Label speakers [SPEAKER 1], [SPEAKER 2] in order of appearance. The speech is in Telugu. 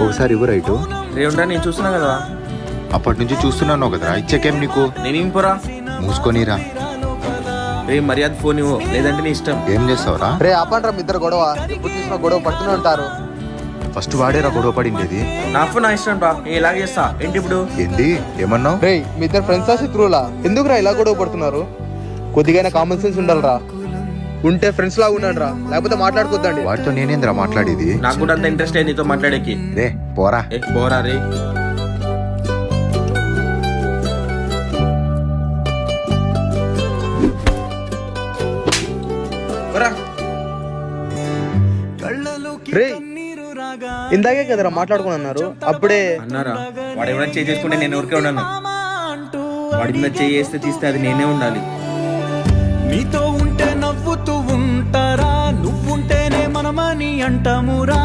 [SPEAKER 1] ఒకసారి ఇవ్వు రైటు.
[SPEAKER 2] రేవుంటా నేను చూస్తున్నా కదా.
[SPEAKER 1] అప్పటి నుంచి చూస్తున్నాను కదరా, ఇచ్చాకేం నీకు?
[SPEAKER 2] నేనేం పోరా.
[SPEAKER 1] మూసుకొనిరా.
[SPEAKER 2] రే మర్యాద ఫోన్ ఇవ్వు, లేదంటే నీ ఇష్టం.
[SPEAKER 1] ఏం చేస్తావురా?
[SPEAKER 3] రే ఆపండ్రా మీ ఇద్దరు గొడవ. ఎప్పుడు చూసినా గొడవ పడుతూనే ఉంటారు.
[SPEAKER 1] ఫస్ట్ వాడేరా గొడవ పడిండేది.
[SPEAKER 2] నా ఫోన్ నా ఇష్టం బా, నేను ఇలాగ చేస్తా. ఏంటి ఇప్పుడు?
[SPEAKER 1] ఏంది ఏమన్నావు?
[SPEAKER 3] రే మీ ఇద్దరు ఫ్రెండ్సా శత్రువులా? ఎందుకురా ఇలా గొడవ పడుతున్నారు? కొద్దిగా కామన్ సెన్స్ ఉండాలిరా. ఉంటే ఫ్రెండ్స్ లాగా ఉండండి రా, లేకపోతే మాట్లాడుకోద్దండి.
[SPEAKER 1] వాడితో నేనేంద్రా మాట్లాడేది?
[SPEAKER 2] నాకు కూడా అంత ఇంట్రెస్ట్ లేదు నీతో మాట్లాడేకి.
[SPEAKER 1] రే పోరా.
[SPEAKER 2] పోరా రే.
[SPEAKER 3] రే ఇందాకే కదరా మాట్లాడుకుని అన్నారు, అప్పుడే
[SPEAKER 2] అన్నారా? వాడు ఎవరైనా చేసుకుంటే నేను ఎవరికే ఉన్నాను. వాడి మీద చేస్తే తీస్తే అది నేనే ఉండాలి.
[SPEAKER 4] నీతో ఉంటే నవ్వుతూ ఉంటారా, నువ్వుంటేనే మనమని అంటామురా.